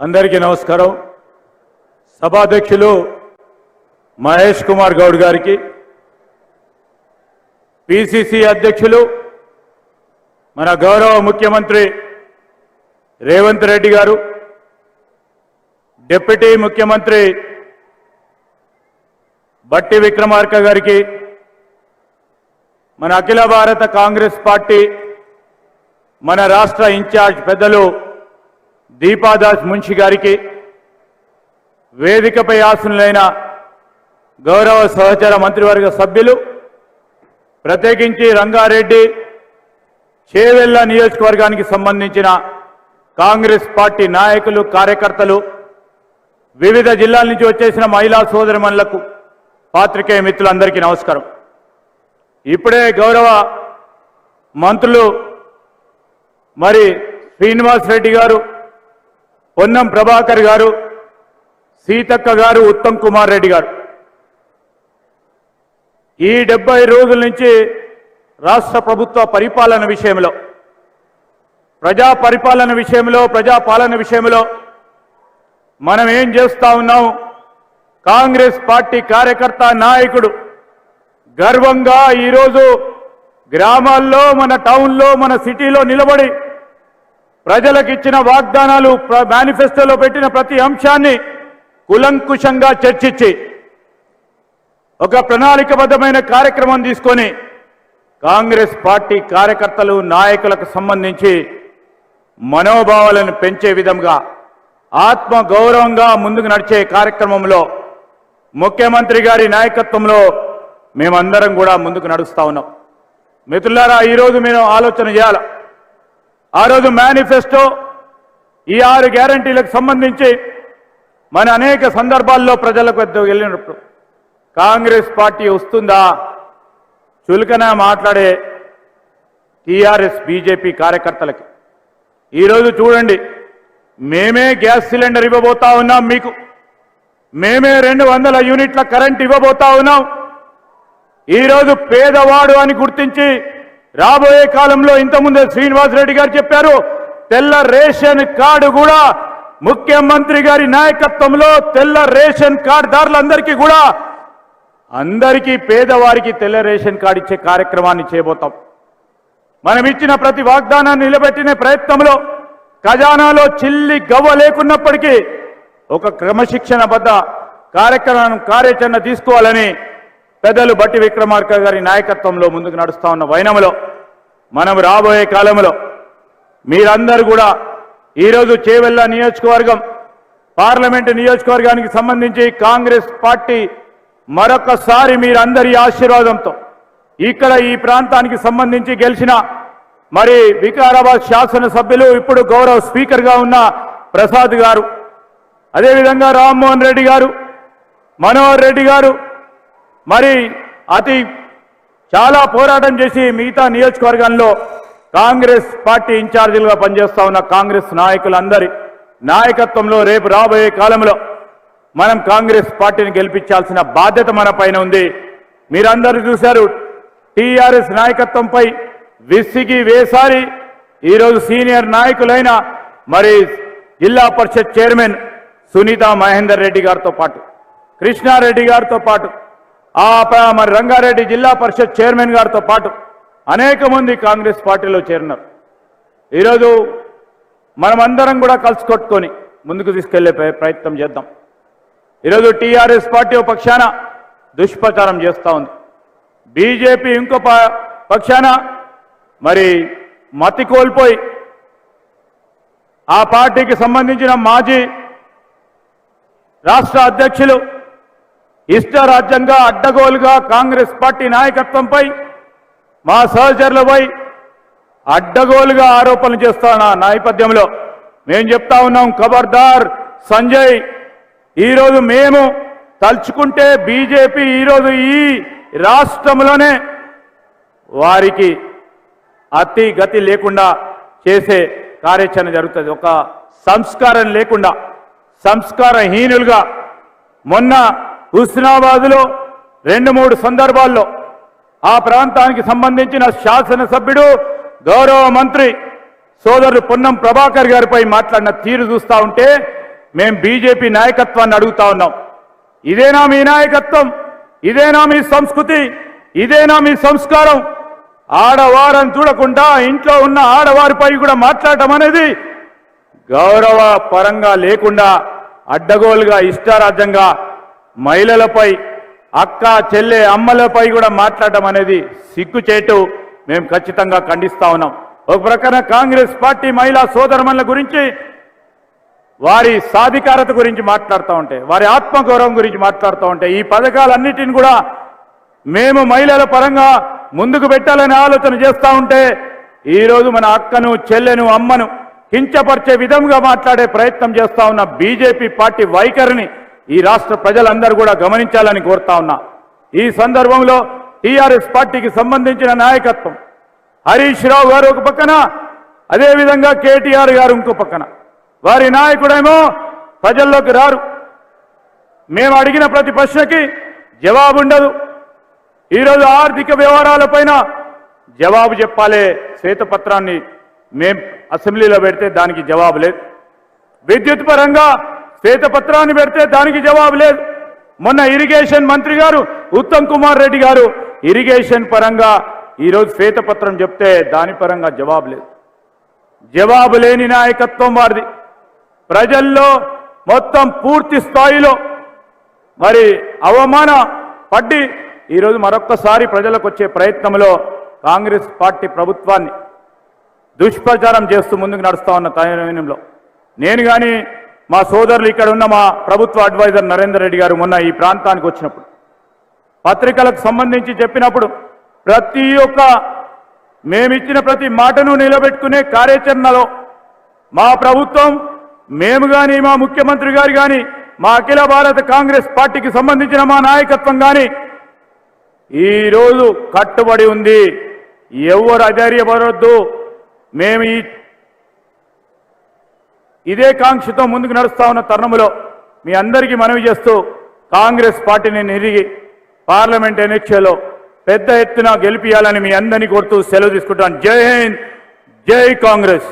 అందరికీ నమస్కారం. సభాధ్యక్షులు మహేష్ కుమార్ గౌడ్ గారికి, పిసిసి అధ్యక్షులు మన గౌరవ ముఖ్యమంత్రి రేవంత్ రెడ్డి గారు, డిప్యూటీ ముఖ్యమంత్రి బట్టి విక్రమార్క గారికి, మన అఖిల భారత కాంగ్రెస్ పార్టీ మన రాష్ట్ర ఇన్ఛార్జ్ పెద్దలు దీపాదాస్ మున్షి గారికి, వేదికపై ఆసీనులైన గౌరవ సహచర మంత్రివర్గ సభ్యులు, ప్రత్యేకించి రంగారెడ్డి చేవెళ్ల నియోజకవర్గానికి సంబంధించిన కాంగ్రెస్ పార్టీ నాయకులు, కార్యకర్తలు, వివిధ జిల్లాల నుంచి వచ్చేసిన మహిళా సోదరిమణులకు, పాత్రికేయ మిత్రులందరికీ నమస్కారం. ఇప్పుడే గౌరవ మంత్రులు మరి శ్రీనివాస్ రెడ్డి గారు, పొన్నం ప్రభాకర్ గారు, సీతక్క గారు, ఉత్తమ్ కుమార్ రెడ్డి గారు ఈ 70 రోజుల నుంచి రాష్ట్ర ప్రభుత్వ పరిపాలన విషయంలో, ప్రజాపాలన విషయంలో మనం ఏం చేస్తా ఉన్నాం, కాంగ్రెస్ పార్టీ కార్యకర్త నాయకుడు గర్వంగా ఈరోజు గ్రామాల్లో, మన టౌన్లో, మన సిటీలో నిలబడి ప్రజలకు ఇచ్చిన వాగ్దానాలు, మేనిఫెస్టోలో పెట్టిన ప్రతి అంశాన్ని కులంకుశంగా చర్చించి ఒక ప్రణాళికబద్ధమైన కార్యక్రమం తీసుకొని కాంగ్రెస్ పార్టీ కార్యకర్తలు, నాయకులకు సంబంధించి మనోభావాలను పెంచే విధంగా, ఆత్మ గౌరవంగా ముందుకు నడిచే కార్యక్రమంలో ముఖ్యమంత్రి గారి నాయకత్వంలో మేమందరం కూడా ముందుకు నడుస్తా ఉన్నాం. మిత్రులారా, ఈరోజు మీరు ఆలోచన చేయాలి. ఆ రోజు మేనిఫెస్టో, ఈ 6 గ్యారంటీలకు సంబంధించి మన అనేక సందర్భాల్లో ప్రజలకు వెళ్ళినప్పుడు కాంగ్రెస్ పార్టీ వస్తుందా చులకన మాట్లాడే టీఆర్ఎస్ బీజేపీ కార్యకర్తలకి ఈరోజు చూడండి, మేమే గ్యాస్ సిలిండర్ ఇవ్వబోతా ఉన్నాం, మీకు మేమే 200 యూనిట్ల కరెంట్ ఇవ్వబోతా ఉన్నాం. ఈరోజు పేదవాడు అని గుర్తించి రాబోయే కాలంలో, ఇంతకుముందే శ్రీనివాస్ రెడ్డి గారు చెప్పారు, తెల్ల రేషన్ కార్డు కూడా ముఖ్యమంత్రి గారి నాయకత్వంలో తెల్ల రేషన్ కార్డుదారులందరికీ కూడా, అందరికీ పేదవారికి తెల్ల రేషన్ కార్డు ఇచ్చే కార్యక్రమాన్ని చేయబోతాం. మనం ఇచ్చిన ప్రతి వాగ్దానాన్ని నిలబెట్టిన ప్రయత్నంలో ఖజానాలో చిల్లి గవ్వ లేకున్నప్పటికీ ఒక క్రమశిక్షణబద్ధ కార్యాచరణ తీసుకోవాలని పెద్దలు బట్టి విక్రమార్క గారి నాయకత్వంలో ముందుకు నడుస్తా ఉన్న వైనంలో మనం రాబోయే కాలంలో మీరందరూ కూడా ఈరోజు చేవెళ్ల నియోజకవర్గం, పార్లమెంటు నియోజకవర్గానికి సంబంధించి కాంగ్రెస్ పార్టీ మరొకసారి మీరందరి ఆశీర్వాదంతో ఇక్కడ ఈ ప్రాంతానికి సంబంధించి గెలిచిన మరి వికారాబాద్ శాసనసభ్యులు, ఇప్పుడు గౌరవ స్పీకర్గా ఉన్న ప్రసాద్ గారు, అదేవిధంగా రామ్మోహన్ రెడ్డి గారు, మనోహర్ రెడ్డి గారు, మరి చాలా పోరాటం చేసి మిగతా నియోజకవర్గంలో కాంగ్రెస్ పార్టీ ఇన్ఛార్జీలుగా పనిచేస్తా ఉన్న కాంగ్రెస్ నాయకులందరి నాయకత్వంలో రేపు రాబోయే కాలంలో మనం కాంగ్రెస్ పార్టీని గెలిపించాల్సిన బాధ్యత మన పైన ఉంది. మీరందరూ చూశారు, టీఆర్ఎస్ నాయకత్వంపై విసిగి వేసారి ఈరోజు సీనియర్ నాయకులైన మరి జిల్లా పరిషత్ చైర్మన్ సునీత మహేందర్ రెడ్డి గారితో పాటు, కృష్ణారెడ్డి గారితో పాటు, మరి రంగారెడ్డి జిల్లా పరిషత్ చైర్మన్ గారితో పాటు అనేక మంది కాంగ్రెస్ పార్టీలో చేరినారు. ఈరోజు మనమందరం కూడా కలిసి కొట్టుకొని ముందుకు తీసుకెళ్లే ప్రయత్నం చేద్దాం. ఈరోజు టీఆర్ఎస్ పార్టీ ఒక పక్షాన దుష్ప్రచారం చేస్తూ ఉంది, బీజేపీ ఇంకో పక్షాన మరి మతి కోల్పోయి ఆ పార్టీకి సంబంధించిన మాజీ రాష్ట్ర అధ్యక్షులు ఇష్టరాజ్యంగా, అడ్డగోలుగా కాంగ్రెస్ పార్టీ నాయకత్వంపై, మా సహచరులపై అడ్డగోలుగా ఆరోపణలు చేస్తున్న నేపథ్యంలో మేము చెప్తా ఉన్నాం, ఖబర్దార్ సంజయ్. ఈరోజు మేము తలుచుకుంటే బీజేపీ ఈరోజు ఈ రాష్ట్రంలోనే వారికి అతి గతి లేకుండా చేసే కార్యాచరణ జరుగుతుంది. ఒక సంస్కారం లేకుండా, సంస్కారహీనులుగా మొన్న హుస్నాబాద్లో 2-3 సందర్భాల్లో ఆ ప్రాంతానికి సంబంధించిన శాసనసభ్యుడు గౌరవ మంత్రి సోదరుడు పొన్నం ప్రభాకర్ గారిపై మాట్లాడిన తీరు చూస్తా ఉంటే మేము బీజేపీ నాయకత్వాన్ని అడుగుతా ఉన్నాం. ఇదేనా మీ నాయకత్వం? ఇదేనా మీ సంస్కృతి? ఇదేనా మీ సంస్కారం? ఆడవారని చూడకుండా ఇంట్లో ఉన్న ఆడవారిపై కూడా మాట్లాడటం అనేది గౌరవ పరంగా లేకుండా అడ్డగోలుగా ఇష్టారాజ్యంగా మహిళలపై అక్క చెల్లె అమ్మలపై కూడా మాట్లాడటం అనేది సిగ్గుచేటు. మేము ఖచ్చితంగా ఖండిస్తా ఉన్నాం. ఒక ప్రకారం కాంగ్రెస్ పార్టీ మహిళా సోదరుమణుల గురించి వారి సాధికారత గురించి మాట్లాడుతూ ఉంటే, వారి ఆత్మగౌరవం గురించి మాట్లాడుతూ ఉంటే, ఈ పథకాలన్నిటిని కూడా మేము మహిళల పరంగా ముందుకు పెట్టాలని ఆలోచన చేస్తూ ఉంటే, ఈరోజు మన అక్కను చెల్లెను అమ్మను కించపరిచే విధంగా మాట్లాడే ప్రయత్నం చేస్తూ ఉన్న బీజేపీ పార్టీ వైఖరిని ఈ రాష్ట్ర ప్రజలందరూ కూడా గమనించాలని కోరుతా ఉన్నా. ఈ సందర్భంలో టీఆర్ఎస్ పార్టీకి సంబంధించిన నాయకత్వం హరీష్ రావు గారు ఒక పక్కన, అదేవిధంగా కేటీఆర్ గారు ఇంకో పక్కన, వారి నాయకుడేమో ప్రజల్లోకి రారు. మేము అడిగిన ప్రతి ప్రశ్నకి జవాబు ఉండదు. ఈరోజు ఆర్థిక వ్యవహారాలపైన జవాబు చెప్పాలి. శ్వేతపత్రాన్ని మేం అసెంబ్లీలో పెడితే దానికి జవాబు లేదు. విద్యుత్ పరంగా శ్వేతపత్రాన్ని పెడితే దానికి జవాబు లేదు. మొన్న ఇరిగేషన్ మంత్రి గారు ఉత్తమ్ కుమార్ రెడ్డి గారు ఇరిగేషన్ పరంగా ఈరోజు శ్వేతపత్రం చెప్తే దాని పరంగా జవాబు లేదు. జవాబు లేని నాయకత్వం వారిది. ప్రజల్లో మొత్తం పూర్తి స్థాయిలో మరి అవమాన పడ్డి ఈరోజు మరొక్కసారి ప్రజలకు వచ్చే ప్రయత్నంలో కాంగ్రెస్ పార్టీ ప్రభుత్వాన్ని దుష్ప్రచారం చేస్తూ ముందుకు నడుస్తా ఉన్న తరుణంలో నేను కానీ మా సోదరులు ఇక్కడ ఉన్న మా ప్రభుత్వ అడ్వైజర్ నరేందర్ రెడ్డి గారు మొన్న ఈ ప్రాంతానికి వచ్చినప్పుడు పత్రికలకు సంబంధించి చెప్పినప్పుడు ప్రతి ఒక్క మేమిచ్చిన ప్రతి మాటను నిలబెట్టుకునే కార్యాచరణలో మా ప్రభుత్వం, మేము కానీ, మా ముఖ్యమంత్రి గారు కానీ, మా అఖిల భారత కాంగ్రెస్ పార్టీకి సంబంధించిన మా నాయకత్వం కానీ ఈరోజు కట్టుబడి ఉంది. ఎవరు అధైర్యపడవద్దు. మేము ఇదే కాంక్షతో ముందుకు నడుస్తా ఉన్న తరుణంలో మీ అందరికీ మనవి చేస్తూ కాంగ్రెస్ పార్టీని నిరిగి పార్లమెంట్ ఎన్నికల్లో పెద్ద ఎత్తున గెలిపియాలని మీ అందరినీ కోరుతూ సెలవు తీసుకుంటాను. జై హింద్, జై కాంగ్రెస్.